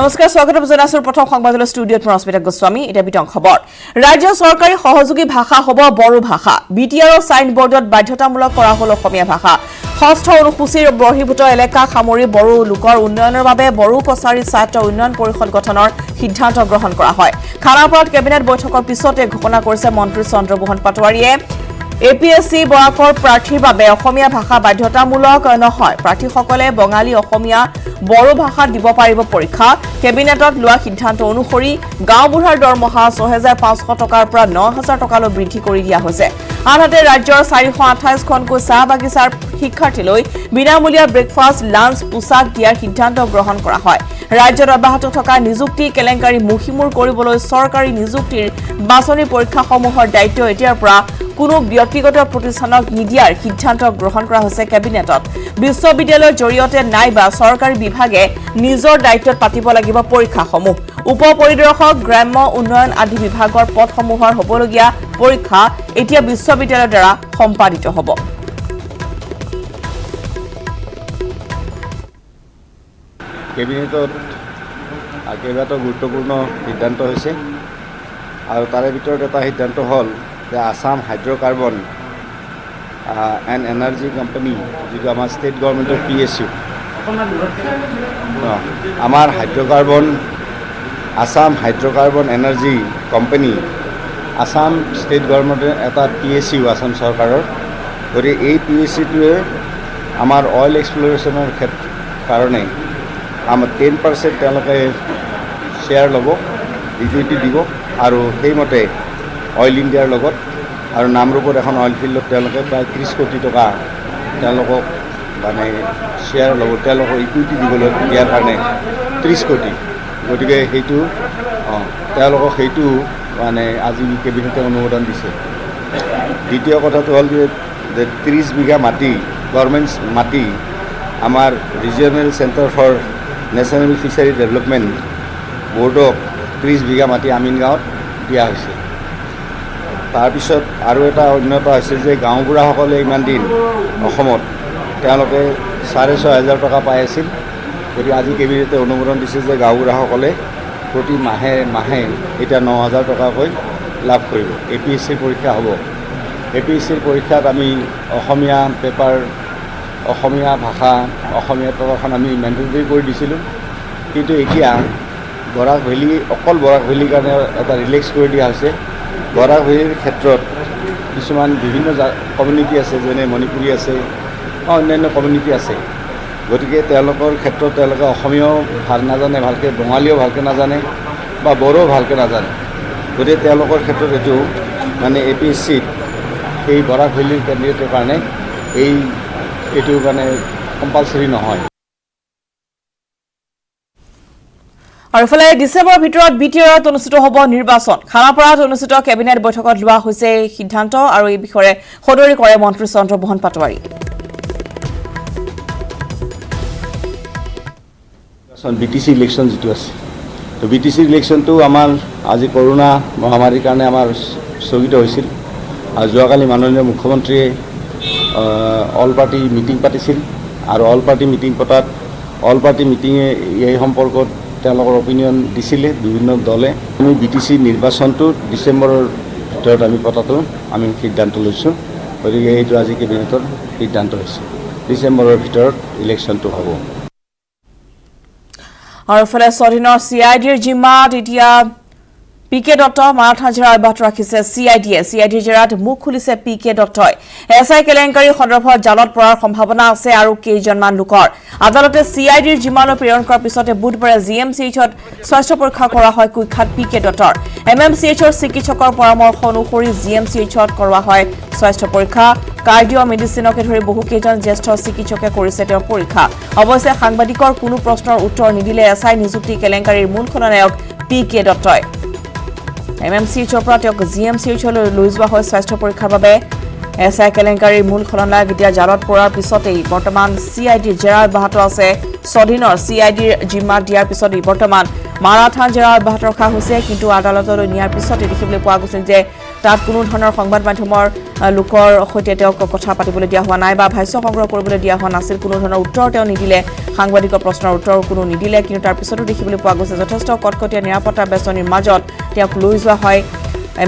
নমস্কাৰ স্বাগতম জনাইছো প্ৰথম সংবাদলৈ ষ্টুডিঅ'ত ৰশ্মিতা গোস্বামী এটা বিতং খবৰ ৰাজ্য চৰকাৰী সহযোগী ভাষা হ'ব বড়ো ভাষা বিটিআৰ সাইন বোৰ্ডত বাধ্যতামূলক কৰা হল অসমীয়া ভাষা ষষ্ঠ অনুসূচীৰ বৰ্হিভূত এলেকা সামৰি বড়ো লোকৰ উন্নয়নৰ বাবে বড়ো কছাৰী ছাত্ৰ উন্নয়ন পৰিষদ গঠনৰ সিদ্ধান্ত গ্ৰহণ কৰা হয় খানাপাৰাত কেবিনেট বৈঠকৰ পিছতে ঘোষণা কৰিছে মন্ত্ৰী চন্দ্ৰমোহন পাটোৱাৰীয়ে এপিএসসি বৰাকৰ প্ৰাৰ্থীৰ বাবে অসমীয়া ভাষা বাধ্যতামূলক নহয় প্ৰাৰ্থীসকলে বঙালী অসমীয়া বড়ো ভাষা দিব পাৰিব পৰীক্ষা কেবিনেটত লোৱা সিদ্ধান্ত অনুসৰি গাঁওবুঢ়াৰ দৰমহা 6500 টকাৰ পৰা 9000 টকালৈ বৃদ্ধি কৰি দিয়া হৈছে আনহাতে ৰাজ্যৰ 428 খনকৈ চাহ বাগিচাৰ শিক্ষাৰ্থীলৈ বিনামূলীয়া ব্ৰেকফাষ্ট লাঞ্চ পোছাক দিয়াৰ সিদ্ধান্ত গ্ৰহণ কৰা হয় ৰাজ্যত অব্যাহত থকা নিযুক্তি কেলেংকাৰী মুখিমূৰ কৰিবলৈ চৰকাৰী নিযুক্তিৰ বাছনি পৰীক্ষাসমূহৰ দায়িত্ব এতিয়াৰ পৰা কোনো ব্যক্তিগত প্ৰতিষ্ঠানক নিদিয়াৰ সিদ্ধান্ত গ্ৰহণ কৰা হৈছে কেবিনেটত বিশ্ববিদ্যালয়ৰ জৰিয়তে নাইবা চৰকাৰী বিভাগে নিজৰ দায়িত্বত পাতিব লাগিব পৰীক্ষাসমূহ উপ পৰিদৰ্শক গ্ৰাম্য উন্নয়ন আদি বিভাগৰ পদসমূহৰ হ'বলগীয়া পৰীক্ষা এতিয়া বিশ্ববিদ্যালয়ৰ দ্বাৰা সম্পাদিত হ'ব কেবিনেটত কেইবাটাও গুৰুত্বপূৰ্ণ সিদ্ধান্ত হৈছে আৰু তাৰে ভিতৰত এটা সিদ্ধান্ত হ'ল যে Assam hydrocarbon and energy company যিটো আমাৰ ষ্টেট গভৰ্ণমেণ্টৰ PSU আমাৰ Assam hydrocarbon energy company Assam state গভৰ্ণমেণ্টৰ এটা PSU আসাম চৰকাৰৰ গতিকে এই PSUটোৱে আমাৰ অইল এক্সপ্ল'ৰেশ্যনৰ কাৰণে আমাৰ 10% তেওঁলোকে শ্বেয়াৰ ল'ব ইকুইটি দিব আৰু সেইমতে অইল ইণ্ডিয়াৰ লগত আৰু নামৰূপত এখন অইল ফিল্ডত তেওঁলোকে প্ৰায় 30 কোটি টকা তেওঁলোকক মানে শ্বেয়াৰ ল'ব তেওঁলোকক ইকুইটি দিবলৈ দিয়াৰ কাৰণে 30 কোটি গতিকে সেইটো তেওঁলোকক সেইটো মানে আজি কেবিনেটে অনুমোদন দিছে দ্বিতীয় কথাটো হ'ল যে 30 বিঘা মাটি গভৰ্ণমেণ্ট মাটি আমাৰ regional centre for national fishery development বৰ্ডক 30 বিঘা মাটি আমিনগাঁৱত দিয়া হৈছে তাৰপিছত আৰু এটা অন্যতা হৈছে যে গাঁওবুঢ়াসকলে ইমান দিন অসমত তেওঁলোকে 6500 টকা পাই আছিল গতিকে আজি কেবিনেটে অনুমোদন দিছে যে গাঁওবুঢ়াসকলে প্ৰতি মাহে এতিয়া 9000 টকাকৈ লাভ কৰিব APSCৰ পৰীক্ষা হ'ব APSCৰ পৰীক্ষাত আমি অসমীয়া পেপাৰ অসমীয়া ভাষা অসমীয়া পেপাৰখন আমি মেণ্ডেটৰী কৰি দিছিলোঁ কিন্তু এতিয়া বৰাক ভেলী অকল বৰাক ভেলীৰ কাৰণে এটা ৰিলেক্স কৰি দিয়া হৈছে বৰাক ভেলীৰ ক্ষেত্ৰত কিছুমান বিভিন্ন কমিউনিটি আছে যেনে মণিপুৰী আছে অন্যান্য কমিউনিটি আছে গতিকে তেওঁলোকৰ ক্ষেত্ৰত তেওঁলোকে অসমীয়াও ভাল নাজানে ভালকৈ বঙালীও ভালকৈ নাজানে বা বড়োও ভালকৈ নাজানে গতিকে তেওঁলোকৰ ক্ষেত্ৰত এইটো মানে APSCত এই বৰাক ভেলীৰ কেণ্ডিডেটৰ কাৰণে এইটো মানে কম্পালচৰি নহয় আৰু ফলে ডিসেম্বৰৰ ভিতৰত বিটিআৰত অনুষ্ঠিত হ'ব নিৰ্বাচন খানাপাৰাত অনুষ্ঠিত কেবিনেট বৈঠকত লোৱা হৈছে সিদ্ধান্ত আৰু এই বিষয়ে সদৰি কৰে মন্ত্ৰী চন্দ্ৰমোহন পাটোৱাৰী BTC ইলেকশ্যন যিটো আছে তো BTC ইলেকশ্যনটো আমাৰ আজি কৰোনা মহামাৰীৰ কাৰণে আমাৰ স্থগিত হৈছিল আৰু যোৱাকালি মাননীয় মুখ্যমন্ত্ৰীয়ে অল পাৰ্টি মিটিং পাতিছিল আৰু অল পাৰ্টি মিটিং পতাত অল পাৰ্টি মিটিঙে এই সম্পৰ্কত তেওঁলোকৰ অপিনিয়ন দিছিলে বিভিন্ন দলে আমি BTC নিৰ্বাচনটো ডিচেম্বৰৰ ভিতৰত আমি পতাটো আমি সিদ্ধান্ত লৈছোঁ গতিকে এইটো আজি কেবিনেটৰ সিদ্ধান্ত হৈছে ডিচেম্বৰৰ ভিতৰত ইলেকশ্যনটো হ'ব আৰু ফলে স্বাধীনৰ CIDৰ জিম্মাত এতিয়া PK দত্ত মাৰাথা জেৰা অব্যাহত ৰাখিছে CIDৰ জেৰাত মুখ খুলিছে PK দত্তই SI কেলেংকাৰী সন্দৰ্ভত জালত পৰাৰ সম্ভাৱনা আছে আৰু কেইজনমান লোকৰ আদালতে CIDৰ জিম্মালৈ প্ৰেৰণ কৰাৰ পিছতে বুধবাৰে GMCHত স্বাস্থ্য পৰীক্ষা কৰা হয় কুখ্যাত PK দত্তৰ MMCHৰ চিকিৎসকৰ পৰামৰ্শ অনুসৰি GMCHত কৰোৱা হয় স্বাস্থ্য পৰীক্ষা কাৰ্ডিঅ' মেডিচিনকে ধৰি বহু কেইজন জ্যেষ্ঠ চিকিৎসকে কৰিছে তেওঁৰ পৰীক্ষা অৱশ্যে সাংবাদিকৰ কোনো প্ৰশ্নৰ উত্তৰ নিদিলে SI নিযুক্তি কেলেংকাৰীৰ মূল খলনায়ক PK দত্তই MMCHৰ পৰা তেওঁক GMCHলৈ লৈ যোৱা হয় স্বাস্থ্য পৰীক্ষাৰ বাবে SI কেলেংকাৰীৰ মূল খলনায়ক এতিয়া জালত পৰাৰ পিছতেই বৰ্তমান CIDৰ জেৰা অব্যাহত আছে স্বাধীনৰ CIDৰ জিম্মা দিয়াৰ পিছতেই বৰ্তমান মাৰাথা জেৰা অব্যাহত ৰখা হৈছে কিন্তু আদালতলৈ নিয়াৰ পিছতে দেখিবলৈ পোৱা গৈছিল যে তাত কোনো ধৰণৰ সংবাদ মাধ্যমৰ লোকৰ সৈতে তেওঁক কথা পাতিবলৈ দিয়া হোৱা নাই বা ভাষ্য সংগ্ৰহ কৰিবলৈ দিয়া হোৱা নাছিল কোনো ধৰণৰ উত্তৰ তেওঁ নিদিলে সাংবাদিকৰ প্ৰশ্নৰ উত্তৰ কোনো নিদিলে কিন্তু তাৰ পিছতো দেখিবলৈ পোৱা গৈছে যথেষ্ট কটকটীয়া নিৰাপত্তা বেষ্টনীৰ মাজত তেওঁক লৈ যোৱা হয়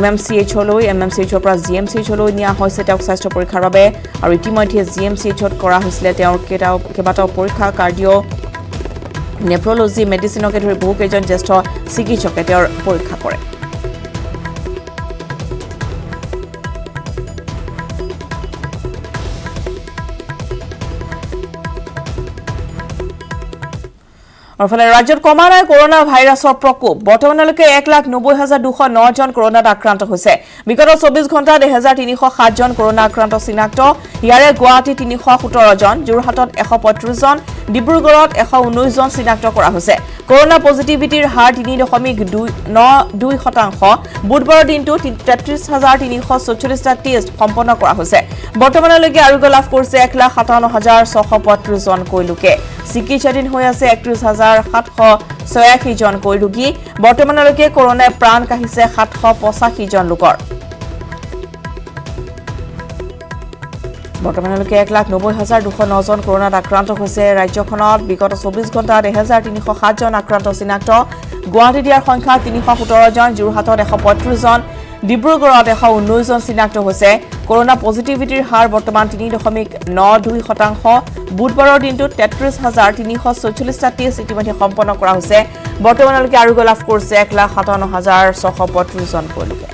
MMCH-লৈ MMCH-ৰ পৰা GMCH-লৈ নিয়া হৈছে তেওঁক স্বাস্থ্য পৰীক্ষাৰ বাবে আৰু ইতিমধ্যে GMCH-ত কৰা হৈছিলে তেওঁৰ কেইবাটাও পৰীক্ষা কাৰ্ডিঅ' নেফ্ৰলজি মেডিচিনকে ধৰি বহুকেইজন জ্যেষ্ঠ চিকিৎসকে তেওঁৰ পৰীক্ষা কৰে অৰফালে ৰাজ্যত কমা নাই কৰোনা ভাইৰাছৰ প্ৰকোপ বৰ্তমানলৈকে 1,90,209 জন কৰোনাত আক্ৰান্ত হৈছে বিগত 24 ঘণ্টাত 1,307 জন কৰোনা আক্ৰান্ত চিনাক্ত ইয়াৰে গুৱাহাটী 317 জন যোৰহাটত 135 জন ডিব্ৰুগড়ত 119 জন চিনাক্ত কৰা হৈছে কৰোনা পজিটিভিটিৰ হাৰ 3.92% বুধবাৰৰ দিনটো 33,344টা টেষ্ট সম্পন্ন কৰা হৈছে বৰ্তমানলৈকে আৰোগ্য লাভ কৰিছে 1,57,635 জনকৈ লোকে চিকিৎসাধীন হৈ আছে 31,786 জনকৈ ৰোগী বৰ্তমানলৈকে কৰোনাই প্ৰাণ কাঢ়িছে 785 জন লোকৰ বৰ্তমানলৈকে 1,90,209 জন কৰোনাত আক্ৰান্ত হৈছে ৰাজ্যখনত বিগত 24 ঘণ্টাত 1,307 জন আক্ৰান্ত চিনাক্ত গুৱাহাটীত ইয়াৰ সংখ্যা 317 জন যোৰহাটত 135 জন ডিব্ৰুগড়ত 119 জন চিনাক্ত হৈছে কৰোনা পজিটিভিটিৰ হাৰ বৰ্তমান 3.92% বুধবাৰৰ দিনটোত 33,344টা টেষ্ট ইতিমধ্যে সম্পন্ন কৰা হৈছে বৰ্তমানলৈকে আৰোগ্য লাভ কৰিছে 1,57,635 জনকৈ লোকে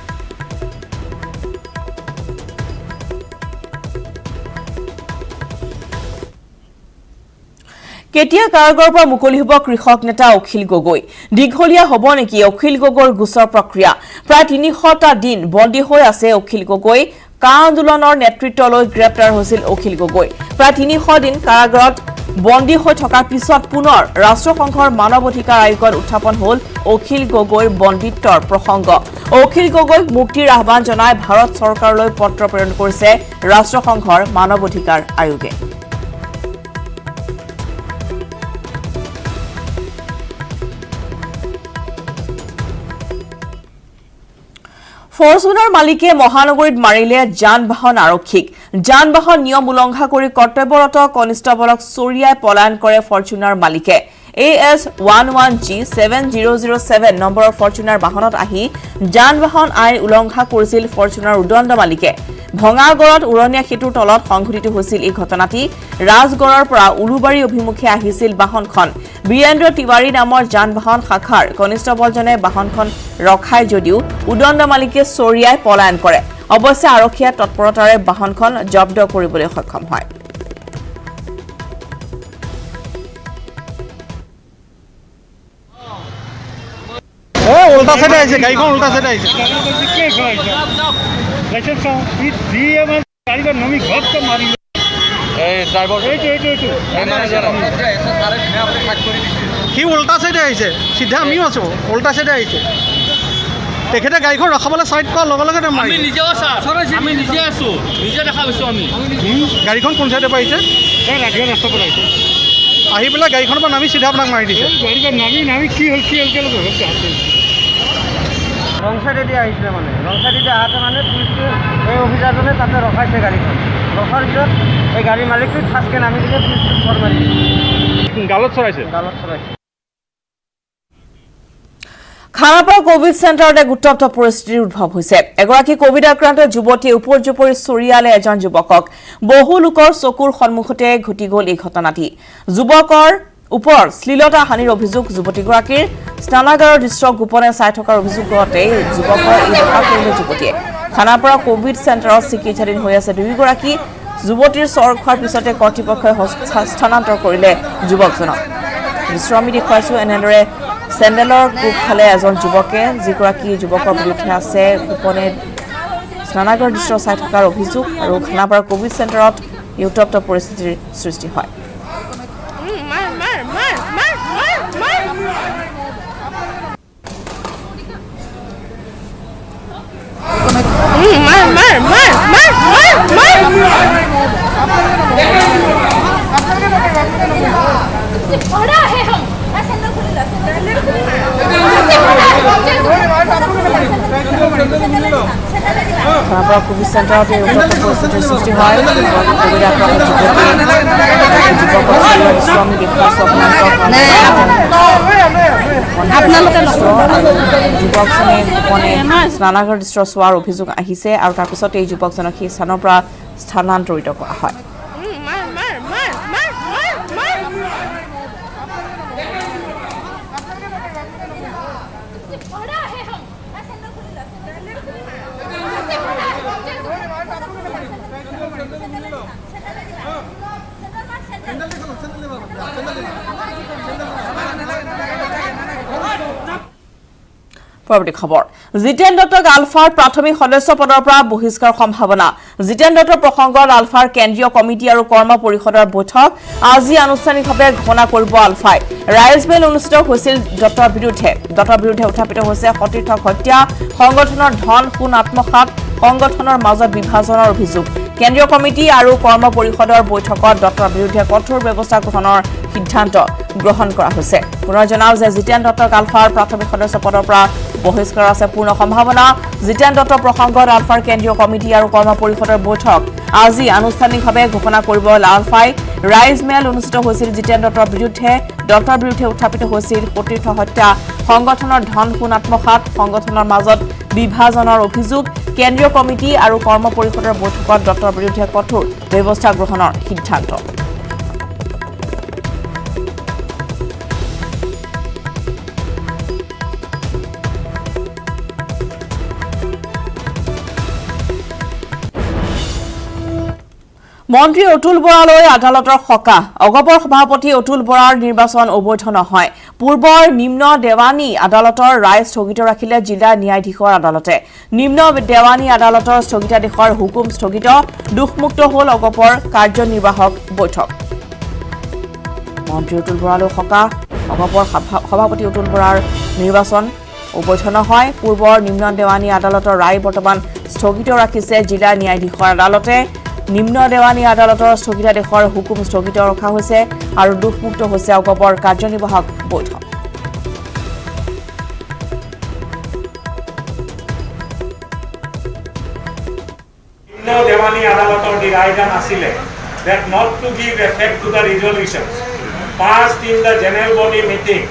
কেতিয়া কাৰাগাৰৰ পৰা মুকলি হ'ব কৃষক নেতা অখিল গগৈ দীঘলীয়া হ'ব নেকি অখিল গগৈৰ গোচৰ প্ৰক্ৰিয়া প্ৰায় 300টা দিন বন্দী হৈ আছে অখিল গগৈ কা আন্দোলনৰ নেতৃত্বলৈ গ্ৰেপ্তাৰ হৈছিল অখিল গগৈ প্ৰায় 300 দিন কাৰাগাৰত বন্দী হৈ থকাৰ পিছত পুনৰ ৰাষ্ট্ৰসংঘৰ মানৱ অধিকাৰ আয়োগত উত্থাপন হ'ল অখিল গগৈৰ বন্দীত্বৰ প্ৰসংগ অখিল গগৈক মুক্তিৰ আহ্বান জনাই ভাৰত চৰকাৰলৈ পত্ৰ প্ৰেৰণ কৰিছে ৰাষ্ট্ৰসংঘৰ মানৱ অধিকাৰ আয়োগে ফৰচুনাৰ মালিকে মহানগৰীত মাৰিলে যান-বাহন আৰক্ষীক যান-বাহন নিয়ম উলংঘা কৰি কৰ্তব্যৰত কনিষ্টেবলক চৰিয়াই পলায়ন কৰে ফৰচুনাৰ মালিকে AS11G7007 নম্বৰৰ ফৰচুনাৰ বাহনত আহি যান-বাহন আইন উলংঘা কৰিছিল ফৰচুনাৰ উদণ্ড মালিকে ভঙাগড়ত উৰণীয়া সেতুৰ তলত সংঘটিত হৈছিল এই ঘটনাটি ৰাজগড়ৰ পৰা উলুবাৰী অভিমুখে আহিছিল বাহনখন বীৰেন্দ্ৰ তিৱাৰী নামৰ যান-বাহন শাখাৰ কনিষ্টেবলজনে বাহনখন ৰখাই যদিও উদণ্ড মালিকে চৰিয়াই পলায়ন কৰে অৱশ্যে আৰক্ষীয়ে তৎপৰতাৰে বাহনখন জব্দ কৰিবলৈ সক্ষম হয় উল্টা সাইডে আছে গাড়ীখন উল্টা সাইডে আছে সি উল্টা সাইডে আহিছে চিধা আমিও আছো উল্টা সাইডে আহিছে তেখেতে গাড়ীখন ৰখাবলৈ চাইড কৰাৰ লগে লগে আমি নিজেও আমি নিজে আছো নিজে দেখা পাইছো আমি গাড়ীখন কোন চাইডে পাইছে ৰাধিয়া ৰাস্তা পৰা আহিছে আহি পেলাই গাড়ীখনৰ পৰা নামি চিধা আপোনাক মাৰি দিছে গাড়ীখন নামি কি হ'ল ৰং চাইডেদি আহিছিলে মানে ৰং চাইডেদি আহোঁতে মানে পুলিচটো এই অফিচাৰজনে তাতে ৰখাইছে গাড়ীখন ৰখাৰ পিছত এই গাড়ীৰ মালিকটো ঠাচকৈ নামি দিলে পুলিচটো চৰ মাৰি গালত চৰাইছে খানাপাৰা কোভিড চেণ্টাৰত এক উত্তপ্ত পৰিস্থিতিৰ উদ্ভৱ হৈছে এগৰাকী কোভিড আক্ৰান্ত যুৱতীয়ে উপৰ্যুপৰি চৰিয়ালে এজন যুৱকক বহু লোকৰ চকুৰ সন্মুখতে ঘটি গ'ল এই ঘটনাটি যুৱকৰ ওপৰত শ্লীলতা হানিৰ অভিযোগ যুৱতীগৰাকীৰ স্নানাগাৰৰ দৃশ্য গোপনে চাই থকাৰ অভিযোগতে যুৱকৰ এই দশা কৰিলে যুৱতীয়ে খানাপাৰা কোভিড চেণ্টাৰত চিকিৎসাধীন হৈ আছে দুয়োগৰাকী যুৱতীৰ চৰ খোৱাৰ পিছতে কৰ্তৃপক্ষই স্থানান্তৰ কৰিলে যুৱকজনক দৃশ্য আমি দেখুৱাইছো এনেদৰে চেণ্ডেলৰ কোপ খালে এজন যুৱকে যিগৰাকী যুৱকৰ বিৰুদ্ধে আছে গোপনে স্নানাগাৰৰ দৃশ্য চাই থকাৰ অভিযোগ আৰু খানাপাৰা কোভিড চেণ্টাৰত এই উত্তপ্ত পৰিস্থিতিৰ সৃষ্টি হয় খানাপাৰা কোভিড চেণ্টাৰত এই উত্তপ্ত পৰিস্থিতিৰ সৃষ্টি হয় কোভিড আক্ৰান্ত স্বামী যুৱকজনে গোপনে স্নানাগাৰ দৃশ্য চোৱাৰ অভিযোগ আহিছে আৰু তাৰপিছত এই যুৱকজনক সেই স্থানৰ পৰা স্থানান্তৰিত কৰা হয়। পৰৱৰ্তী খবৰ জিতেন দত্তক আলফাৰ প্ৰাথমিক সদস্য পদৰ পৰা বহিষ্কাৰ সম্ভাৱনা জিতেন দত্তৰ প্ৰসংগত আলফাৰ কেন্দ্ৰীয় কমিটি আৰু কৰ্ম পৰিষদৰ বৈঠক আজি আনুষ্ঠানিকভাৱে ঘোষণা কৰিব আলফাই ৰাইজমেল অনুষ্ঠিত হৈছিল দত্তৰ বিৰুদ্ধে উত্থাপিত হৈছে সতীৰ্থক হত্যা সংগঠনৰ ধন সোণ আত্মসাৎ সংগঠনৰ মাজত বিভাজনৰ অভিযোগ কেন্দ্ৰীয় কমিটি আৰু কৰ্ম পৰিষদৰ বৈঠকত দত্তৰ বিৰুদ্ধে কঠোৰ ব্যৱস্থা গ্ৰহণৰ সিদ্ধান্ত গ্ৰহণ কৰা হৈছে পুনৰ জনাও যে জিতেন দত্তক আলফাৰ প্ৰাথমিক সদস্য পদৰ পৰা বহিষ্কাৰ আছে পূৰ্ণ সম্ভাৱনা জিতেন দত্তৰ প্ৰসংগত আলফাৰ কেন্দ্ৰীয় কমিটি আৰু কৰ্ম পৰিষদৰ বৈঠক আজি আনুষ্ঠানিকভাৱে ঘোষণা কৰিব আলফাই ৰাইজমেল অনুষ্ঠিত হৈছিল জিতেন দত্তৰ বিৰুদ্ধে উত্থাপিত হৈছিল সতীৰ্থ হত্যা সংগঠনৰ ধন সোণ আত্মসাৎ সংগঠনৰ মাজত বিভাজনৰ অভিযোগ কেন্দ্ৰীয় কমিটি আৰু কৰ্ম পৰিষদৰ বৈঠকত দত্তৰ বিৰুদ্ধে কঠোৰ ব্যৱস্থা গ্ৰহণৰ সিদ্ধান্ত মন্ত্ৰী অতুল বৰালৈ আদালতৰ সকাহ অগপৰ সভাপতি অতুল বৰাৰ নিৰ্বাচন অবৈধ নহয় পূৰ্বৰ নিম্ন দেৱানী আদালতৰ ৰায় স্থগিত ৰাখিলে জিলা ন্যায়াধীশৰ আদালতে নিম্ন দেৱানী আদালতৰ স্থগিতাদেশৰ হুকুম স্থগিত দুখমুক্ত হ'ল অগপৰ কাৰ্যনিৰ্বাহক বৈঠক মন্ত্ৰী অতুল বৰালৈ সকাহ অগপৰ সভাপতি অতুল বৰাৰ নিৰ্বাচন অবৈধ নহয় পূৰ্বৰ নিম্ন দেৱানী আদালতৰ ৰায় বৰ্তমান স্থগিত ৰাখিছে জিলা ন্যায়াধীশৰ আদালতে নিম্ন দেৱানী আদালতৰ স্থগিতাদেশৰ হুকুম স্থগিত ৰখা হৈছে আৰু দুখমুক্ত হৈছে অগপৰ কাৰ্যনিৰ্বাহক বৈঠক নিম্ন দেৱানী আদালতৰ ৰায়দান আছিলে that not to give effect to the resolutions passed in the general body meeting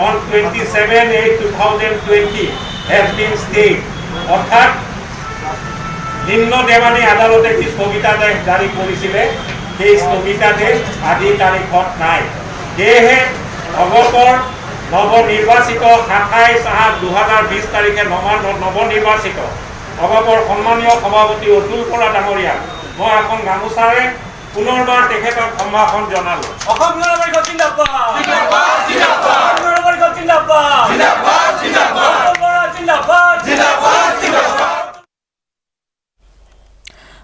on 27/8/2020 has been stayed অৰ্থাৎ নিম্ন দেৱানী আদালতে যি স্থগিতাদেশ জাৰি কৰিছিলে সেই স্থগিতাদেশ আজি তাৰিখত নাই সেয়েহে অগপৰ নৱনিৰ্বাচিত 27/8/2020 তাৰিখে নৱনিৰ্বাচিত অগপৰ সন্মানীয় সভাপতি অতুল বৰা ডাঙৰীয়াক মই এখন গামোচাৰে পুনৰবাৰ তেখেতক সম্ভাষণ জনালোঁ অসম গণ পৰিষদ জিন্দাবাদ জিন্দাবাদ জিন্দাবাদ গণ পৰিষদ জিন্দাবাদ জিন্দাবাদ জিন্দাবাদ জিন্দাবাদ জিন্দাবাদ জিন্দাবাদ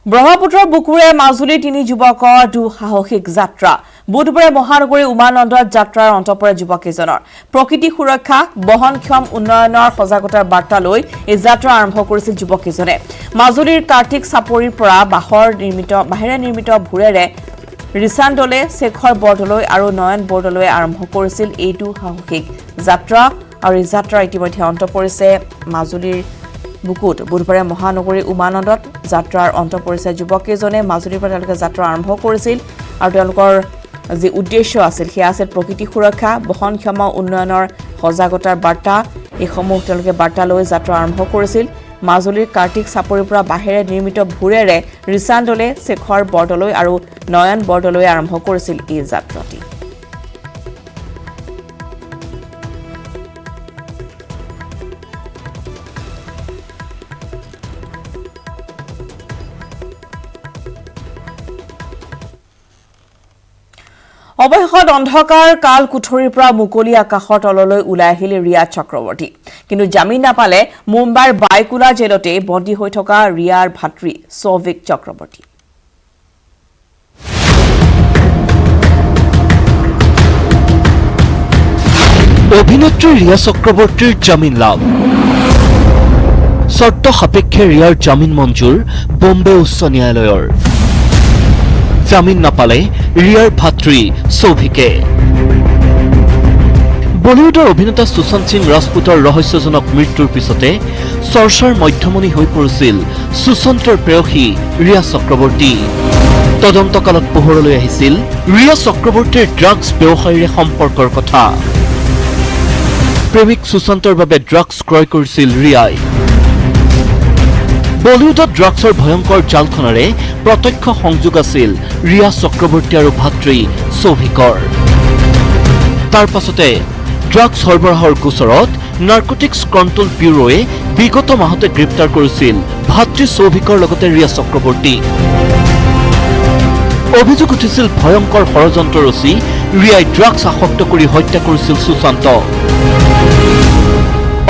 ব্ৰহ্মপুত্ৰৰ বুকুৰে মাজুলী তিনি যুৱকৰ দুঃসাহসিক যাত্ৰা বুধবাৰে মহানগৰী উমানন্দত যাত্ৰাৰ অন্ত পৰে যুৱককেইজনৰ প্ৰকৃতি সুৰক্ষা বহনক্ষম উন্নয়নৰ সজাগতাৰ বাৰ্তা লৈ এই যাত্ৰা আৰম্ভ কৰিছিল যুৱককেইজনে মাজুলীৰ কাৰ্তিক চাপৰিৰ পৰা বাঁহেৰে নিৰ্মিত ভূৰেৰে ৰিচান দলে শেখৰ বৰদলৈ আৰু নয়ন বৰদলৈ আৰম্ভ কৰিছিল এইটো সাহসিক যাত্ৰা আৰু এই যাত্ৰা ইতিমধ্যে অন্ত পৰিছে মাজুলীৰ বুকুত বুধবাৰে মহানগৰী উমানন্দত যাত্ৰাৰ অন্ত পৰিছে যুৱককেইজনে মাজুলীৰ পৰা তেওঁলোকে যাত্ৰা আৰম্ভ কৰিছিল আৰু তেওঁলোকৰ যি উদ্দেশ্য আছিল সেয়া আছিল প্ৰকৃতি সুৰক্ষা বহনক্ষম উন্নয়নৰ সজাগতাৰ বাৰ্তা এইসমূহ তেওঁলোকে বাৰ্তা লৈ যাত্ৰা আৰম্ভ কৰিছিল মাজুলীৰ কাৰ্তিক চাপৰিৰ পৰা বাঁহেৰে নিৰ্মিত ভূৰেৰে ৰিচান দলে শেখৰ বৰদলৈ আৰু নয়ন বৰদলৈ আৰম্ভ কৰিছিল এই যাত্ৰাটি অৱশেষত অন্ধকাৰ কাল কুঠৰীৰ পৰা মুকলি আকাশৰ তললৈ ওলাই আহিল ৰিয়া চক্ৰৱৰ্তী কিন্তু জামিন নাপালে মুম্বাইৰ বাইকুলা জেলতে বন্দী হৈ থকা ৰিয়াৰ ভাতৃ সৌভিক চক্ৰৱৰ্তী অভিনেত্ৰী ৰিয়া চক্ৰৱৰ্তীৰ জামিন লাভ চৰ্ত সাপেক্ষে ৰিয়াৰ জামিন মঞ্জুৰ বম্বে উচ্চ ন্যায়ালয়ৰ জামিন নাপালে ৰিয়াৰ ভাতৃ সৌভিকে বলিউডৰ অভিনেতা সুশান্ত সিং ৰাজপুতৰ ৰহস্যজনক মৃত্যুৰ পিছতে চৰ্চাৰ মধ্যমণি হৈ পৰিছিল সুশান্তৰ প্ৰেয়সী ৰিয়া চক্ৰৱৰ্তী। তদন্তকালত পোহৰলৈ আহিছিল ৰিয়া চক্ৰৱৰ্তীৰ ড্ৰাগছ ব্যৱসায়ীৰে সম্পৰ্কৰ কথা। প্ৰেমিক সুশান্তৰ বাবে ড্ৰাগছ ক্ৰয় কৰিছিল ৰিয়াই। বলিউডত ড্ৰাগছৰ ভয়ংকৰ জালখনেৰে প্ৰত্যক্ষ সংযোগ আছিল ৰিয়া চক্ৰৱৰ্তী আৰু ভাতৃ সৌভিকৰ। তাৰ পাছতে ড্ৰাগছ সৰবৰাহৰ গোচৰত নাৰ্কটিক্স কণ্ট্ৰোল ব্যুৰোৱে বিগত মাহতে গ্ৰেপ্তাৰ কৰিছিল ভাতৃ সৌভিকৰ লগতে ৰিয়া চক্ৰৱৰ্তী। অভিযোগ উঠিছিল ভয়ংকৰ ষড়যন্ত্ৰ ৰচি ৰিয়াই ড্ৰাগছ আসক্ত কৰি হত্যা কৰিছিল সুশান্তক।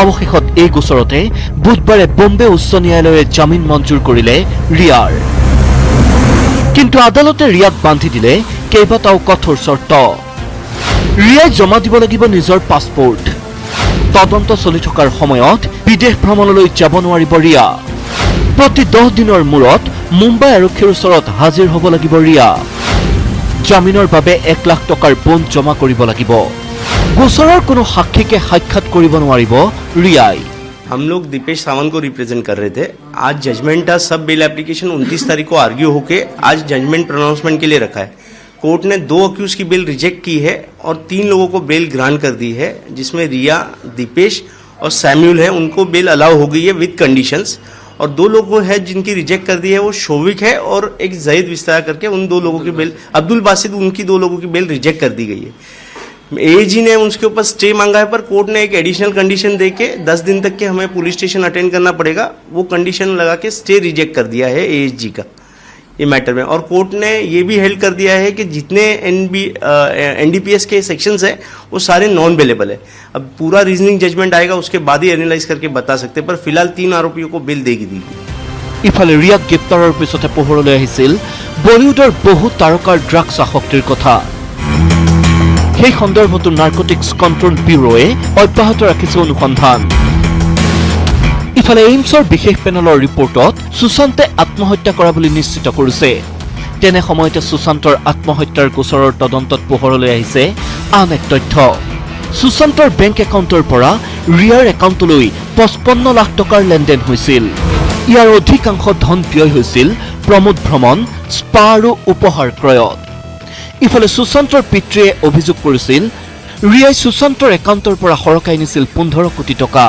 অৱশেষত এই গোচৰতে বুধবাৰে বম্বে উচ্চ ন্যায়ালয়ে জামিন মঞ্জুৰ কৰিলে ৰিয়াৰ। কিন্তু আদালতে ৰিয়াক বান্ধি দিলে কেইবাটাও কঠোৰ চৰ্ত। ৰিয়াই জমা দিব লাগিব নিজৰ পাছপোৰ্ট। তদন্ত চলি থকাৰ সময়ত বিদেশ ভ্ৰমণলৈ যাব নোৱাৰিব ৰিয়া। প্ৰতি 10 দিনৰ মূৰত মুম্বাই আৰক্ষীৰ ওচৰত হাজিৰ হ'ব লাগিব ৰিয়া। জামিনৰ বাবে 1 লাখ টকাৰ বণ্ড জমা কৰিব লাগিব। গোচৰৰ কোনো সাক্ষীকে সাক্ষাৎ কৰিব নোৱাৰিব ৰিয়াই। हम लोग दीपेश सावंत को रिप्रेजेंट कर रहे थे। आज जजमेंट था, सब बेल एप्लीकेशन 29 तारीख को आर्ग्यू होके आज जजमेंट प्रोनाउंसमेंट के लिए रखा है। कोर्ट ने 2 अक्यूज की बेल रिजेक्ट की है और 3 लोगों को बेल ग्रांट कर दी है, जिसमें रिया, दीपेश और सैम्यूल है, उनको बेल अलाउ हो गई है विद कंडीशंस। और 2 लोग हैं जिनकी रिजेक्ट कर दी है, वो शोविक है और एक जहीद विस्तार करके उन 2 लोगों की बेल, अब्दुल बासित, उनकी 2 लोगों की बेल रिजेक्ट कर दी गई है। एजी ने उसके ऊपर स्टे मांगा है, पर कोर्ट ने एक एडिशनल कंडीशन देके 10 दिन तक के हमें पुलिस स्टेशन अटेंड करना पड़ेगा, वो कंडीशन लगा के स्टे रिजेक्ट कर दिया है एएसजी का ये मैटर में। और कोर्ट ने ये भी हेल्ड कर दिया है कि जितने एनडीपीएस के सेक्शंस है वो सारे नॉन बेलेबल है। अब पूरा रीजनिंग जजमेंट आएगा, उसके बाद ही एनालाइज करके बता सकते हैं, पर फिलहाल 3 आरोपियों को बेल देगी दी। ইফালে ৰিয়াক গ্ৰেপ্তাৰৰ পিছতে পোহৰলৈ আহিছিল বলিউডৰ বহু তাৰকাৰ ড্ৰাগছ আসক্তিৰ কথা। সেই সন্দৰ্ভতো নাৰ্কটিক্স কণ্ট্ৰোল ব্যুৰোৱে অব্যাহত ৰাখিছে অনুসন্ধান। ইফালে এইমছৰ বিশেষ পেনেলৰ ৰিপৰ্টত সুশান্তে আত্মহত্যা কৰা বুলি নিশ্চিত কৰিছে। তেনে সময়তে সুশান্তৰ আত্মহত্যাৰ গোচৰৰ তদন্তত পোহৰলৈ আহিছে আন এক তথ্য। সুশান্তৰ বেংক একাউণ্টৰ পৰা ৰিয়াৰ একাউণ্টলৈ 55 লাখ টকাৰ লেনদেন হৈছিল। ইয়াৰ অধিকাংশ ধন ব্যয় হৈছিল প্ৰমোদ ভ্ৰমণ, স্পা আৰু উপহাৰ ক্ৰয়ত। ইফালে সুশান্তৰ পিতৃয়ে অভিযোগ কৰিছিল ৰিয়াই সুশান্তৰ একাউণ্টৰ পৰা সৰকাই নিছিল 15 কোটি টকা।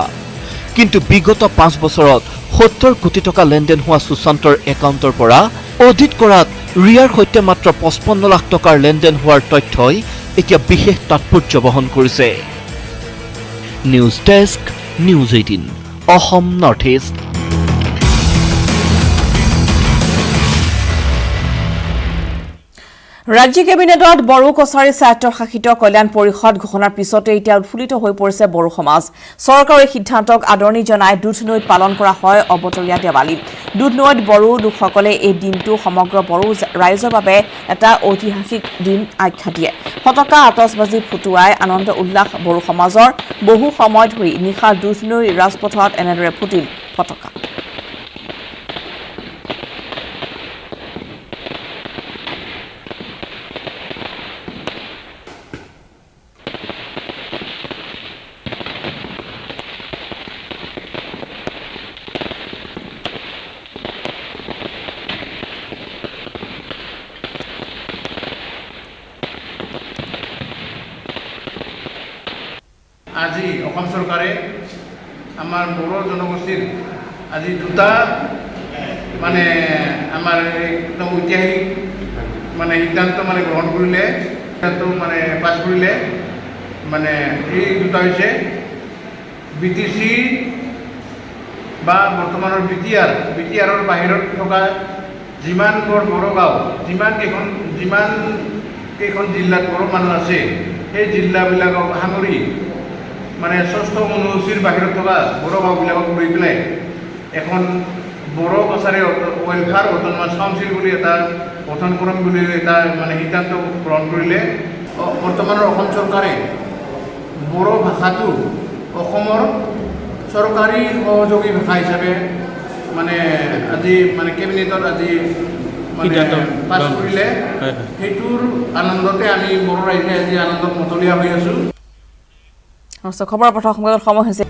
কিন্তু বিগত 5 বছৰত 70 কোটি টকা লেনদেন হোৱা সুশান্তৰ একাউণ্টৰ পৰা অডিট কৰাত ৰিয়াৰ সৈতে মাত্ৰ 55 লাখ টকাৰ লেনদেন হোৱাৰ তথ্যই এতিয়া বিশেষ তাৎপৰ্য বহন কৰিছে। News desk, news 18, Assam north east. ৰাজ্য কেবিনেটত বড়ো কছাৰী স্বায়ত্তশাসিত কল্যাণ পৰিষদ ঘোষণাৰ পিছতে এতিয়া উৎফুল্লিত হৈ পৰিছে বড়ো সমাজ। চৰকাৰৰ সিদ্ধান্তক আদৰণি জনাই দুধনৈত পালন কৰা হয় অবতৰীয়া দেৱালী। দুধনৈত বড়ো লোকসকলে এই দিনটো সমগ্ৰ বড়ো ৰাইজৰ বাবে এটা ঐতিহাসিক দিন আখ্যা দিয়ে। ফটকা আতচবাজি ফুটুৱাই আনন্দ উল্লাস বড়ো সমাজৰ। বহু সময় ধৰি নিশা দুধনৈ ৰাজপথত এনেদৰে ফুটিল ফটকা। আজি অসম চৰকাৰে আমাৰ বড়ো জনগোষ্ঠীৰ আজি 2টা মানে আমাৰ একদম ঐতিহাসিক মানে সিদ্ধান্ত মানে গ্ৰহণ কৰিলে, সিদ্ধান্ত মানে পাছ কৰিলে। মানে এই 2টা হৈছে BTC বা বৰ্তমানৰ BTRৰ বাহিৰত থকা যিমানবোৰ বড়ো গাঁও, যিমান কেইখন জিলাত বড়ো মানুহ আছে, সেই জিলাবিলাকক সামৰি মানে 6ষ্ঠ অনুসূচীৰ বাহিৰত থকা বড়ো গাঁওবিলাকক লৈ পেলাই এখন Bodo Kachari welfare autonomous council বুলি এটা গঠন কৰিম বুলি এটা মানে সিদ্ধান্ত গ্ৰহণ কৰিলে। বৰ্তমানৰ অসম চৰকাৰে বড়ো ভাষাটো অসমৰ চৰকাৰী সহযোগী ভাষা হিচাপে মানে আজি মানে কেবিনেটত আজি মানে পাছ কৰিলে। সেইটোৰ আনন্দতে আমি বড়ো ৰাইজে আজি আনন্দত মতলীয়া হৈ আছোঁ। খবৰৰ প্ৰথম সংবাদত সময় হৈছে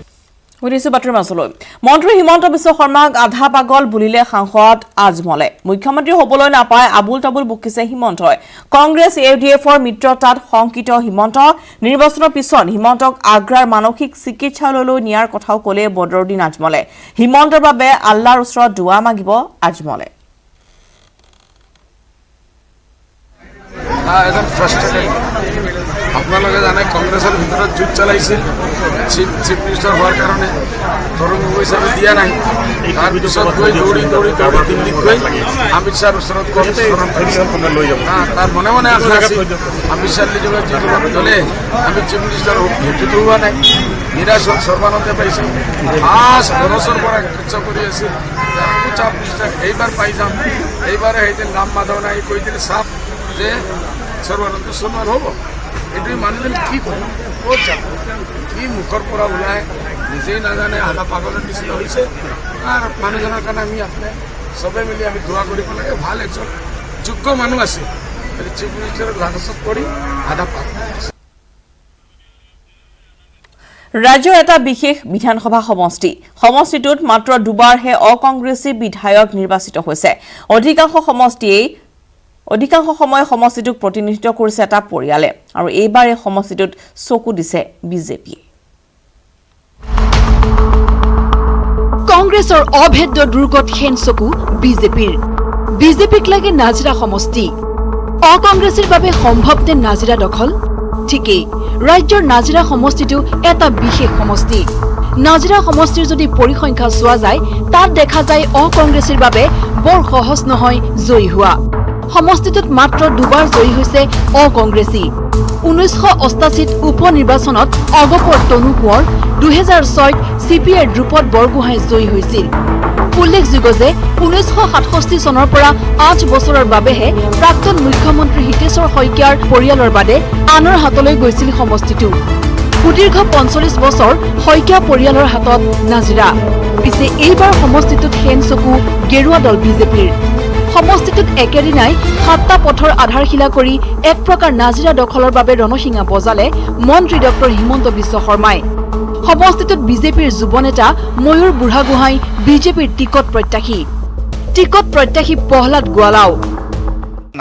শুনিছো বাতৰি মাছলৈ মন্ত্ৰী হিমন্ত বিশ্ব শৰ্মাক আধা পাগল বুলিলে সাংসদ আজমলে মুখ্যমন্ত্ৰী হবলৈ নাপায় আবুল তাবুল বকিছে হিমন্তই কংগ্ৰেছ এউডিএফৰ মিত্ৰতাত শংকিত হিমন্ত নিৰ্বাচনৰ পিছত হিমন্তক আগ্ৰাৰ মানসিক চিকিৎসালয়লৈ নিয়াৰ কথাও ক'লে বদৰুদ্দিন আজমলে হিমন্তৰ বাবে আল্লাহৰ ওচৰত দুৱা মাগিব আজমলে একদম ফ্ৰাষ্ট্ৰেটেড আপোনালোকে জানে কংগ্ৰেছৰ ভিতৰত যুদ্ধ চলাইছিল চিফ মিনিষ্টাৰ হোৱাৰ কাৰণে তৰুণ গগৈ চাহে দিয়া নাই তাৰপিছত গৈ দৌৰি দিল্লীত গৈ অমিত শ্বাহৰ ওচৰত তাৰ মনে মনে আশা আছিল অমিত শ্বাহ নিজৰ যিকোনো দলে আমি চিফ মিনিষ্টাৰ সেইটোতো হোৱা নাই নিৰাশ হ'ল সৰ্বানন্দে পাইছে 5 বছৰৰ পৰা কষ্ট কৰি আছিল চিফ মিনিষ্টাৰ এইবাৰ পাই যাম এইবাৰে সেইদিন নাম মাধৱ নাই কৈ দিলে চাফ যে সৰ্বানন্দ সোণোৱাল হ'ব এইটোৱে মানুহজনে কি কৰে ক'ত যাব কি মুখৰ পৰা ওলাই নিজেই নাজানে আধা পাগলৰ নিচিনা হৈছে আৰু মানুহজনৰ কাৰণে আমি আপুনি চবে মিলি আমি দোৱা কৰিব লাগে ভাল এজন যোগ্য মানুহ আছিল চিফ মিনিষ্টাৰৰ লালচত পৰি আধা পাগল ৰাজ্যৰ এটা বিশেষ বিধানসভা সমষ্টিটোত মাত্ৰ দুবাৰহে অকংগ্ৰেছী বিধায়ক নিৰ্বাচিত হৈছে অধিকাংশ সময় সমষ্টিটোক প্ৰতিনিধিত্ব কৰিছে এটা পৰিয়ালে আৰু এইবাৰ এই সমষ্টিটোত চকু দিছে বিজেপিয়ে কংগ্ৰেছৰ অভেদ্য দুৰ্গত হেন চকু বিজেপিক লাগে নাজিৰা সমষ্টি অকংগ্ৰেছীৰ বাবে সম্ভৱতে নাজিৰা দখল ঠিকেই ৰাজ্যৰ নাজিৰা সমষ্টিটো এটা বিশেষ সমষ্টি নাজিৰা সমষ্টিৰ যদি পৰিসংখ্যা চোৱা যায় তাত দেখা যায় অকংগ্ৰেছীৰ বাবে বৰ সহজ নহয় জয়ী হোৱা সমষ্টিটোত মাত্ৰ দুবাৰ জয়ী হৈছে অকংগ্ৰেছী 1988 উপনিৰ্বাচনত অগপৰ তনু কোঁৱৰ 2006 চিপিআইৰ দ্ৰুপদ বৰগোহাঁই জয়ী হৈছিল উল্লেখযোগ্য যে 1967 চনৰ পৰা 8 বছৰৰ বাবেহে প্ৰাক্তন মুখ্যমন্ত্ৰী হিতেশ্বৰ শইকীয়াৰ পৰিয়ালৰ বাদে আনৰ হাতলৈ গৈছিল সমষ্টিটো সুদীৰ্ঘ 45 বছৰ শইকীয়া পৰিয়ালৰ হাতত নাজিৰা পিছে এইবাৰ সমষ্টিটোত হেন চকু গেৰুৱা দল বিজেপিৰ সমষ্টিটোত একেদিনাই 7টা পথৰ আধাৰশিলা কৰি এক প্ৰকাৰ নাজিৰা দখলৰ বাবে ৰণসিঙা বজালে মন্ত্ৰী ডক্টৰ হিমন্ত বিশ্ব শৰ্মাই সমষ্টিটোত বিজেপিৰ যুৱনেতা ময়ূৰ বুঢ়াগোহাঁই বিজেপিৰ টিকট প্ৰত্যাশী প্ৰহ্লাদ গোৱালাও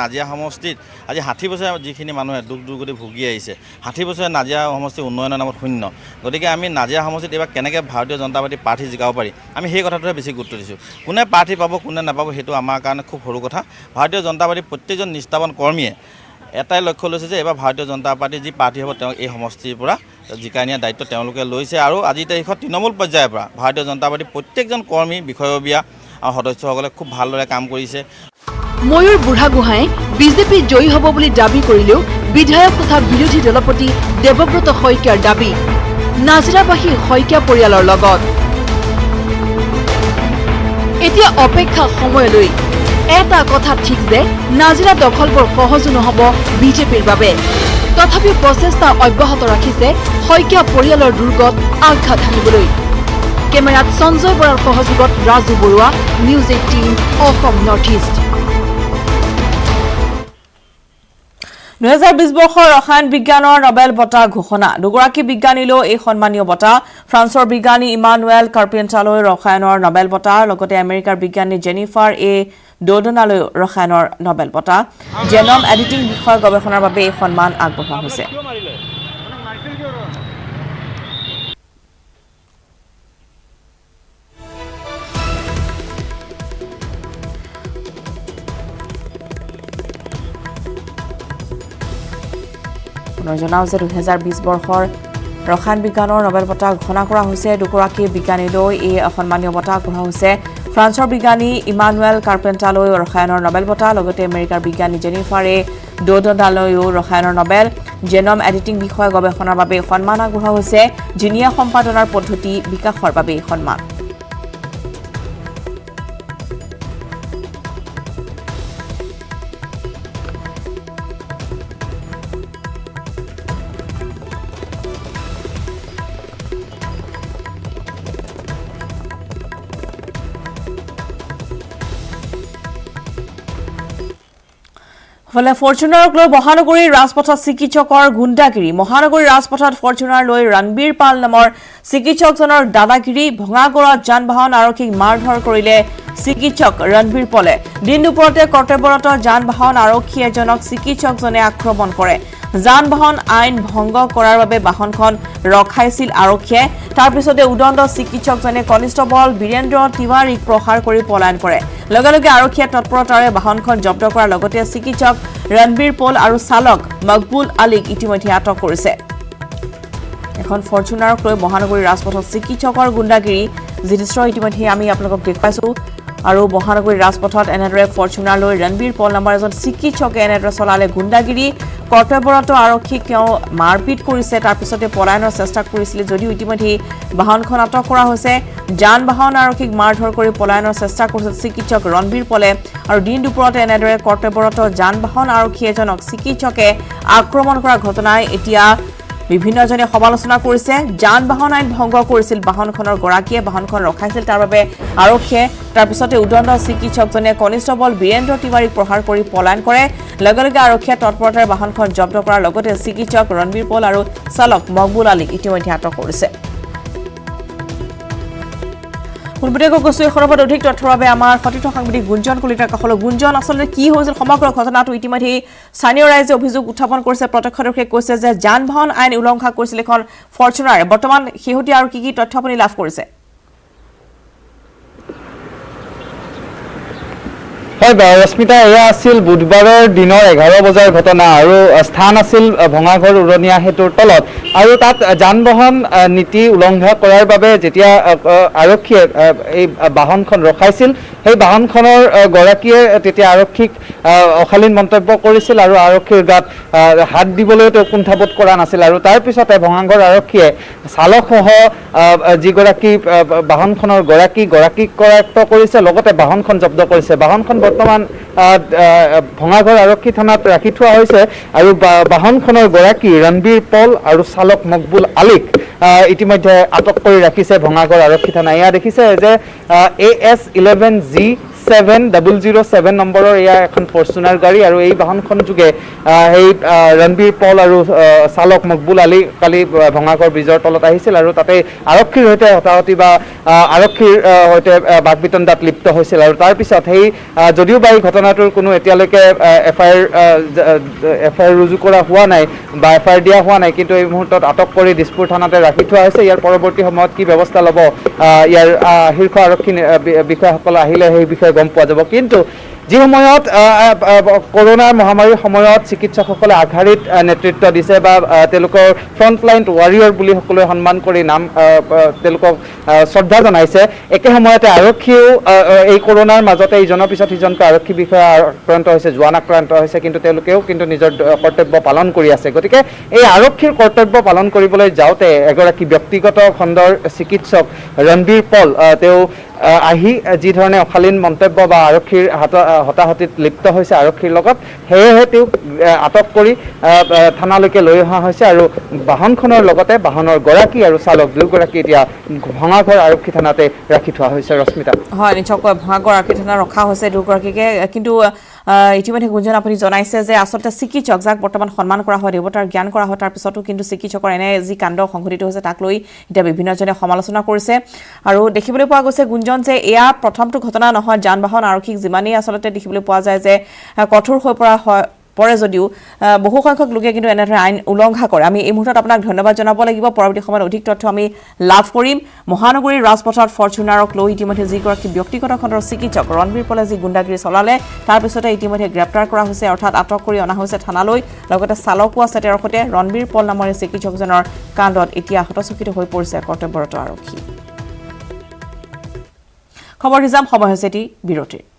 নাজিৰা সমষ্টিত আজি 60 বছৰ যিখিনি মানুহে দুখ দুৰ্গতি ভুগি আহিছে 60 বছৰ নাজিৰা সমষ্টি উন্নয়নৰ নামত শূন্য গতিকে আমি নাজিৰা সমষ্টিত এবাৰ কেনেকৈ ভাৰতীয় জনতা পাৰ্টি প্ৰাৰ্থী জিকাব পাৰি আমি সেই কথাটোহে বেছি গুৰুত্ব দিছোঁ কোনে প্ৰাৰ্থী পাব কোনে নাপাব সেইটো আমাৰ কাৰণে খুব সৰু কথা ভাৰতীয় জনতা পাৰ্টিৰ প্ৰত্যেকজন নিষ্ঠাৱান কৰ্মীয়ে এটাই লক্ষ্য লৈছে যে এবাৰ ভাৰতীয় জনতা পাৰ্টি যি প্ৰাৰ্থী হ'ব তেওঁ এই সমষ্টিৰ পৰা জিকাই নিয়াৰ দায়িত্ব তেওঁলোকে লৈছে আৰু আজি তাৰিখত তৃণমূল পৰ্যায়ৰ পৰা ভাৰতীয় জনতা পাৰ্টিৰ প্ৰত্যেকজন কৰ্মী বিষয়ববীয়া আৰু সদস্যসকলে খুব ভালদৰে কাম কৰিছে ময়ূৰ বুঢ়াগোহাঁই বিজেপি জয়ী হ'ব বুলি দাবী কৰিলেও বিধায়ক তথা বিৰোধী দলপতি দেৱব্ৰত শইকীয়াৰ দাবী নাজিৰাবাসী শইকীয়া পৰিয়ালৰ লগত এতিয়া অপেক্ষা সময়লৈ এটা কথা ঠিক যে নাজিৰা দখল বৰ সহজো নহ'ব বিজেপিৰ বাবে তথাপিও প্ৰচেষ্টা অব্যাহত ৰাখিছে শইকীয়া পৰিয়ালৰ দুৰ্গত আঘাত হানিবলৈ কেমেৰাত সঞ্জয় বৰাৰ সহযোগত Raju Baruah news 18 Assam north east 2020 বৰ্ষৰ ৰসায়ন বিজ্ঞানৰ নোবেল বঁটা ঘোষণা দুগৰাকী বিজ্ঞানীলৈ এই সন্মানীয় বঁটা ফ্ৰান্সৰ বিজ্ঞানী ইমানুৱেল কাৰ্পেণ্টালৈ ৰসায়নৰ নোবেল বঁটা লগতে আমেৰিকাৰ বিজ্ঞানী জেনিফাৰ এ ডোডনালৈ ৰসায়নৰ নোবেল বঁটা জেনম এডিটিং বিষয়ৰ গৱেষণাৰ বাবে এই সন্মান আগবঢ়োৱা হৈছে জনাও যে 2020 বৰ্ষৰ ৰসায়ন বিজ্ঞানৰ নোবেল বঁটা ঘোষণা কৰা হৈছে দুগৰাকী বিজ্ঞানীলৈ এই সন্মানীয় বঁটা আগবঢ়োৱা হৈছে ফ্ৰান্সৰ বিজ্ঞানী ইমানুৱেল কাৰ্পেণ্টালৈ ৰসায়নৰ নোবেল বঁটা লগতে আমেৰিকাৰ বিজ্ঞানী জেনিফাৰ এ ডোডনালৈও ৰসায়নৰ নোবেল জেনম এডিটিং বিষয়ৰ গৱেষণাৰ বাবে সন্মান আগবঢ়োৱা হৈছে জিনিয়া সম্পাদনাৰ পদ্ধতি বিকাশৰ বাবে সন্মান ফলে ফৰ্চুনাৰক লৈ মহানগৰীৰ ৰাজপথত চিকিৎসকৰ গুণ্ডাগিৰি মহানগৰীৰ ৰাজপথত ফৰ্চুনাৰ লৈ ৰণবীৰ পাল নামৰ চিকিৎসকজনৰ দাদাগিৰি ভঙাগড়ত যান-বাহন আৰক্ষীক মাৰধৰ কৰিলে চিকিৎসক ৰণবীৰ পলে দিন দুপৰতে কৰ্তব্যৰত যান-বাহন আৰক্ষী এজনক চিকিৎসকজনে আক্ৰমণ কৰে যান-বাহন আইন ভংগ কৰাৰ বাবে বাহনখন ৰখাইছিল আৰক্ষীয়ে তাৰ পিছতে উদণ্ড চিকিৎসকজনে কনিষ্টবল বীৰেন্দ্ৰ তিৱাৰীক প্ৰহাৰ কৰি পলায়ন কৰে লগে লগে আৰক্ষীয়ে তৎপৰতাৰে বাহনখন জব্দ কৰাৰ লগতে চিকিৎসক ৰণবীৰ পল আৰু চালক মকবুল আলীক ইতিমধ্যে আটক কৰিছে এখন ফৰ্চুনাৰক লৈ মহানগৰীৰ ৰাজপথত চিকিৎসকৰ গুণ্ডাগিৰি যি দৃশ্য ইতিমধ্যে আমি আপোনালোকক দেখুৱাইছো আৰু মহানগৰীৰ ৰাজপথত এনেদৰে ফৰ্চুনাৰ লৈ ৰণবীৰ পল নামৰ এজন চিকিৎসকে এনেদৰে চলালে গুণ্ডাগিৰি কৰ্তব্যৰত আৰক্ষীক তেওঁ মাৰপিট কৰিছে তাৰ পিছতে পলায়নৰ চেষ্টা কৰিছিল যদিও ইতিমধ্যে বাহনখন আটক কৰা হৈছে যান-বাহন আৰক্ষীক মাৰধৰ কৰি পলায়নৰ চেষ্টা কৰিছে চিকিৎসক ৰণবীৰ পলে আৰু দিন দুপৰতে এনেদৰে কৰ্তব্যৰত যান-বাহন আৰক্ষী এজনক চিকিৎসকে আক্ৰমণ কৰা ঘটনাই এতিয়া বিভিন্নজনে সমালোচনা কৰিছে যান-বাহন আইন ভংগ কৰিছিল বাহনখনৰ গৰাকীয়ে বাহনখন ৰখাইছিল তাৰ বাবে আৰক্ষীয়ে তাৰ পিছতে উদণ্ড চিকিৎসকজনে কনিষ্টবল বীৰেন্দ্ৰ তিৱাৰীক প্ৰহাৰ কৰি পলায়ন কৰে লগে লগে আৰক্ষীয়ে তৎপৰতাৰে বাহনখন জব্দ কৰাৰ লগতে চিকিৎসক ৰণবীৰ পল আৰু চালক মকবুল আলীক ইতিমধ্যে আটক কৰিছে পুনপটীয়াকৈ কৈছো এই সন্দৰ্ভত অধিক তথ্যৰ বাবে আমাৰ সতীৰ্থ সাংবাদিক গুঞ্জন কলিতাৰ কাষলৈ গুঞ্জন আচলতে কি হৈছিল সমগ্ৰ ঘটনাটো ইতিমধ্যে স্থানীয় ৰাইজে অভিযোগ উত্থাপন কৰিছে প্ৰত্যক্ষদৰ্শীয়ে কৈছে যে যান-বাহন আইন উলংঘা কৰিছিল এখন ফৰ্চুনাৰে বৰ্তমান শেহতীয়া আৰু কি তথ্য আপুনি লাভ কৰিছে হয় ৰশ্মিতা এয়া আছিল বুধবাৰৰ দিনৰ 11 বজাৰ ঘটনা আৰু স্থান আছিল ভঙাগড় উৰণীয়া সেতুৰ তলত আৰু তাত যান-বাহন নীতি উলংঘা কৰাৰ বাবে যেতিয়া আৰক্ষীয়ে এই বাহনখন ৰখাইছিল সেই বাহনখনৰ গৰাকীয়ে তেতিয়া আৰক্ষীক অশালীন মন্তব্য কৰিছিল আৰু আৰক্ষীৰ গাত হাত দিবলৈ তেওঁ কুণ্ঠাবোধ কৰা নাছিল আৰু তাৰ পিছতে ভঙাগড় আৰক্ষীয়ে চালকসহ যিগৰাকী বাহনখনৰ গৰাকীক কৰায়ত্ব কৰিছে লগতে বাহনখন জব্দ কৰিছে বাহনখন বৰ্তমান ভঙাগড় আৰক্ষী থানাত ৰাখি থোৱা হৈছে আৰু বাহনখনৰ গৰাকী ৰণবীৰ পল আৰু চালক মকবুল আলীক ইতিমধ্যে আটক কৰি ৰাখিছে ভঙাগড় আৰক্ষী থানা এয়া দেখিছে যে AS11G7007 নম্বৰৰ এয়া এখন ফৰ্চুনাৰ গাড়ী আৰু এই বাহনখন যোগে এই ৰণবীৰ পল আৰু চালক মকবুল আলী কালি ভঙাগড় ব্ৰিজৰ তলত আহিছিল আৰু তাতে আৰক্ষীৰ সৈতে হতাহতি বা আৰক্ষীৰ সৈতে বাকবিতণ্ডাত লিপ্ত হৈছিল আৰু তাৰ পিছত সেই যদিও বা এই ঘটনাটোৰ কোনো এতিয়ালৈকে এফআইআৰ ৰুজু কৰা হোৱা নাই বা এফআইআৰ দিয়া হোৱা নাই কিন্তু এই মুহূৰ্তত আটক কৰি দিছপুৰ থানাতে ৰাখি থোৱা হৈছে ইয়াৰ পৰৱৰ্তী সময়ত কি ব্যৱস্থা ল'ব ইয়াৰ শীৰ্ষ আৰক্ষী বিষয়াসকল আহিলে সেই বিষয়ে গম পোৱা যাব কিন্তু যি সময়ত কৰোনাৰ মহামাৰীৰ সময়ত চিকিৎসকসকলে আগশাৰীত নেতৃত্ব দিছে বা তেওঁলোকৰ ফ্ৰণ্টলাইন ৱাৰিয়ৰ বুলি সকলোৱে সন্মান কৰি নাম তেওঁলোকক শ্ৰদ্ধা জনাইছে একে সময়তে আৰক্ষীয়েও এই কৰোনাৰ মাজতে ইজনৰ পিছত সিজনকৈ আৰক্ষী বিষয়া আক্ৰান্ত হৈছে জোৱান আক্ৰান্ত হৈছে কিন্তু তেওঁলোকেও কিন্তু নিজৰ কৰ্তব্য পালন কৰি আছে গতিকে এই আৰক্ষীৰ কৰ্তব্য পালন কৰিবলৈ যাওঁতে এগৰাকী ব্যক্তিগত খণ্ডৰ চিকিৎসক ৰণবীৰ পল তেওঁ আহি যি ধৰণে অশালীন মন্তব্য বা আৰক্ষীৰ হতাহতিত লিপ্ত হৈছে আৰক্ষীৰ লগত সেয়েহে তেওঁক আটক কৰি থানালৈকে লৈ অহা হৈছে আৰু বাহনখনৰ লগতে বাহনৰ গৰাকী আৰু চালক দুয়োগৰাকী এতিয়া ভঙাগড় আৰক্ষী থানাতে ৰাখি থোৱা হৈছে ৰশ্মিতা হয় নিশ্চয়কৈ ভঙাগড় আৰক্ষী থানাত ৰখা হৈছে দুয়োগৰাকীকে কিন্তু ইতিমধ্যে গুঞ্জন আপুনি জনাইছে যে আচলতে চিকিৎসক যাক বৰ্তমান সন্মান কৰা হয় দেৱতাৰ জ্ঞান কৰা হয় তাৰ পিছতো কিন্তু চিকিৎসকৰ এনে যি কাণ্ড সংঘটিত হৈছে তাক লৈ এতিয়া বিভিন্নজনে সমালোচনা কৰিছে আৰু দেখিবলৈ পোৱা গৈছে গুঞ্জন যে এয়া প্ৰথমটো ঘটনা নহয় যান-বাহন আৰক্ষীক যিমানেই আচলতে দেখিবলৈ পোৱা যায় যে কঠোৰ হৈ পৰে যদিও বহু সংখ্যক লোকে কিন্তু এনেধৰণে আইন উলংঘা কৰে আমি এই মুহূৰ্তত আপোনাক ধন্যবাদ জনাব লাগিব পৰৱৰ্তী সময়ত অধিক তথ্য আমি লাভ কৰিম মহানগৰীৰ ৰাজপথত ফৰ্চুনাৰক লৈ ইতিমধ্যে যিগৰাকী ব্যক্তিগত খণ্ডৰ চিকিৎসক ৰণবীৰ পলে যি গুণ্ডাগিৰি চলালে তাৰ পিছতে ইতিমধ্যে গ্ৰেপ্তাৰ কৰা হৈছে অৰ্থাৎ আটক কৰি অনা হৈছে থানালৈ লগতে চালকো আছে তেওঁৰ সৈতে ৰণবীৰ পল নামৰ চিকিৎসকজনৰ কাণ্ডত এতিয়া হতচকিত হৈ পৰিছে কৰ্তব্যৰত আৰক্ষী খবৰ নিজাম সময় হৈছে এটি বিৰতিৰ